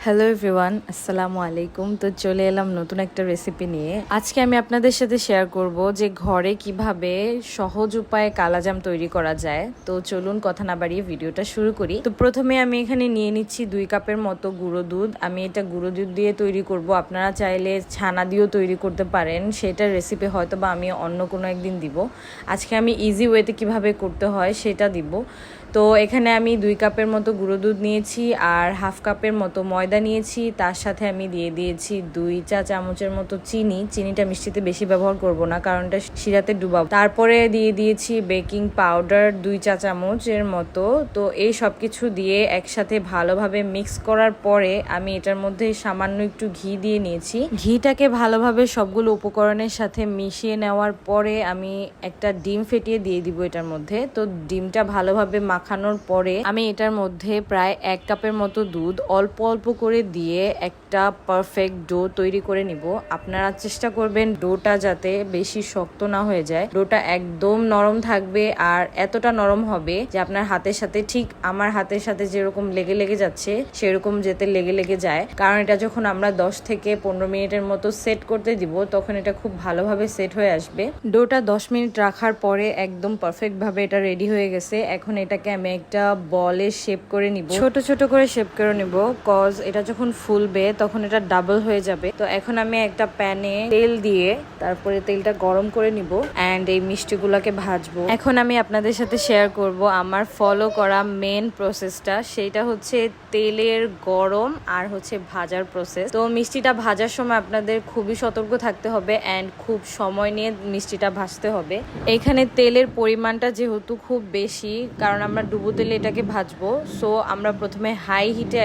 Hello everyone, আসসালামু আলাইকুম। তো চলে এলাম নতুন একটা রেসিপি নিয়ে। আজকে আমি আপনাদের সাথে শেয়ার করব যে ঘরে কিভাবে সহজ উপায়ে কালাজাম তৈরি করা যায়। তো চলুন কথা না বাড়িয়ে ভিডিওটা শুরু করি। তো প্রথমে আমি এখানে নিয়ে নিচ্ছি 2 কাপের মতো গুঁড়ো দুধ। আমি এটা গুঁড়ো দুধ দিয়ে তৈরি করব, আপনারা চাইলে ছানা দিয়েও তৈরি করতে পারেন। সেটার রেসিপি হয়তো বা আমি অন্য কোনো একদিন দিব। আজকে আমি ইজি ওয়েতে কিভাবে করতে হয় সেটা দিব। তো এখানে আমি 2 কাপের মতো গুঁড়ো দুধ নিয়েছি আর হাফ কাপের মতো ময়দা নিয়েছি। তার সাথে আমি দিয়ে দিয়েছি 2 চা চামচের মতো চিনিটা মিষ্টিতে বেশি ব্যবহার করব না, কারণ এটা শিরাতে ডুবাবো। তারপরে দিয়ে দিয়েছি বেকিং পাউডার 2 চা চামচের মতো। তো এই সব কিছু দিয়ে একসাথে ভালোভাবে মিক্স করার পরে আমি এটার মধ্যে সামান্য একটু ঘি দিয়ে নিয়েছি। ঘিটাকে ভালোভাবে সবগুলো উপকরণের সাথে মিশিয়ে নেওয়ার পরে আমি একটা ডিম ফেটিয়ে দিয়ে দিব এটার মধ্যে। তো ডিমটা ভালোভাবে মাখানোর পরে আমি এটার মধ্যে প্রায় 1 কাপের মতো দুধ অল্প অল্প করে দিয়ে একটা পারফেক্ট ডো তৈরি করে নিব। আপনারা চেষ্টা করবেন ডোটা যাতে বেশি শক্ত না হয়ে যায়। ডোটা একদম নরম থাকবে আর এতটা নরম হবে যে আপনার হাতের সাথে, ঠিক আমার হাতের সাথে যেরকম লেগে লেগে যাচ্ছে সেরকম যেতে লেগে লেগে যায়। কারণ এটা যখন আমরা 10 থেকে 15 মিনিটের মতো সেট করতে দিব তখন এটা খুব ভালোভাবে সেট হয়ে আসবে। ডোটা 10 মিনিট রাখার পরে একদম পারফেক্ট ভাবে এটা রেডি হয়ে গেছে। এখন এটাকে আমি একটা বলের শেপ করে নিব, ছোট ছোট করে শেপ করে নিব, কজ এটা যখন ফুলবে তখন এটা ডাবল হয়ে যাবে। তো এখন আমি একটা প্যানে তেল দিয়ে তারপরে তেলটা গরম করে নিব এন্ড এই মিষ্টিগুলোকে ভাজবো। এখন আমি আপনাদের সাথে শেয়ার করব আমার ফলো করা মেন প্রসেসটা, সেইটা হচ্ছে তেলের গরম আর হচ্ছে ভাজার প্রসেস। তো মিষ্টিটা ভাজার সময় আপনাদের খুবই সতর্ক থাকতে হবে এন্ড খুব সময় নিয়ে মিষ্টিটা ভাজতে হবে। এখানে তেলের পরিমাণটা যেহেতু খুব বেশি, কারণ আমরা ডুবো তেলে এটাকে ভাজবো, সো আমরা প্রথমে হাই হিটে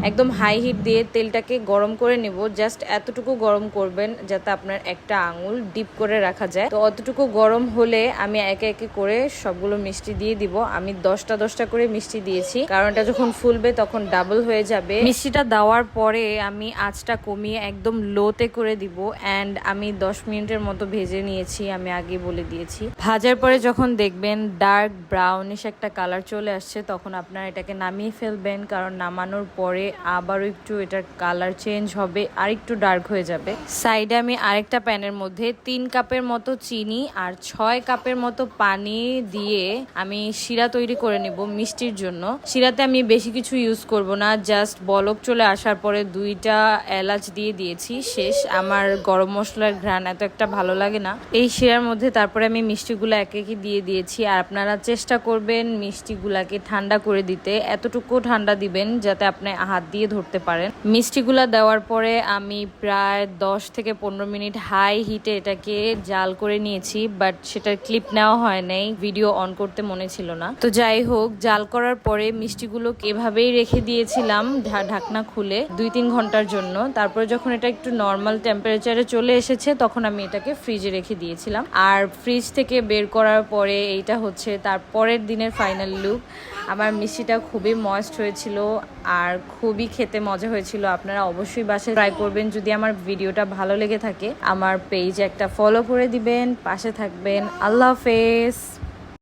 একদম হাই হিট দিয়ে তেলটাকে গরম করে নিব। জাস্ট এতটুকু গরম করবেন যাতে আপনার একটা আঙুল ডিপ করে রাখা যায়। তো অতটুকু গরম হলে আমি একে একে করে সবগুলো মিষ্টি দিয়ে দিব। আমি 10টা করে মিষ্টি দিয়েছি, কারণ এটা যখন ফুলবে তখন ডাবল হয়ে যাবে। মিষ্টিটা দেওয়ার পরে আমি আঁচটা কমিয়ে একদম লোতে করে দিব এন্ড আমি 10 মিনিটের মতো ভেজে নিয়েছি। আমি আগে বলে দিয়েছি, ভাজার পরে যখন দেখবেন ডার্ক ব্রাউনিশ একটা কালার চলে আসছে তখন আপনারা এটাকে নামিয়ে ফেলবেন, কারণ নামানোর পরে আবারও একটু এটার কালার চেঞ্জ হবে আর একটু ডার্ক হয়ে যাবে। সাইডে আমি আরেকটা প্যানের মধ্যে 3 কাপের মতো চিনি আর 6 কাপের মতো পানি দিয়ে আমি শিরা তৈরি করে নিব মিষ্টির জন্য। শিরাতে আমি বেশি কিছু ইউজ করব না, জাস্ট বলক চলে আসার পরে 2টা এলাচ দিয়ে দিয়েছি, শেষ। আমার গরম মশলার ঘ্রাণ এত একটা ভালো লাগে না এই শিরার মধ্যে। তারপরে আমি মিষ্টিগুলো একে একে দিয়ে দিয়েছি আর আপনারা চেষ্টা করবেন মিষ্টিগুলাকে ঠান্ডা করে দিতে। এতটুকু ঠান্ডা দিবেন যাতে আপনি হাত দিয়ে ধরতে পারেন। মিষ্টিগুলা দেওয়ার পরে আমি প্রায় 10 থেকে 15 মিনিট হাই হিটে এটাকে জাল করে নিয়েছি, বাট সেটার ক্লিপ নেওয়া হয় নাই, ভিডিও অন করতে মনে ছিল না। তো যাই হোক, জাল করার পরে মিষ্টিগুলো এভাবেই রেখে দিয়েছিলাম ঢাকনা খুলে 2-3 ঘন্টার জন্য। তারপরে যখন এটা একটু নর্মাল টেম্পারেচারে চলে এসেছে তখন আমি এটাকে ফ্রিজে রেখে দিয়েছিলাম। আর ফ্রিজ থেকে বের করার পরে এইটা হচ্ছে তার পরের দিনের ফাইনাল লুক। আমার মিষ্টিটা খুবই ময়েস্ট হয়েছিল আর খুবই খেতে মজা হয়েছিল। আপনারা অবশ্যই বাসায় ট্রাই করবেন। যদি আমার ভিডিওটা ভালো লেগে থাকে আমার পেজ একটা ফলো করে দিবেন, পাশে থাকবেন। আল্লাহ হাফেজ।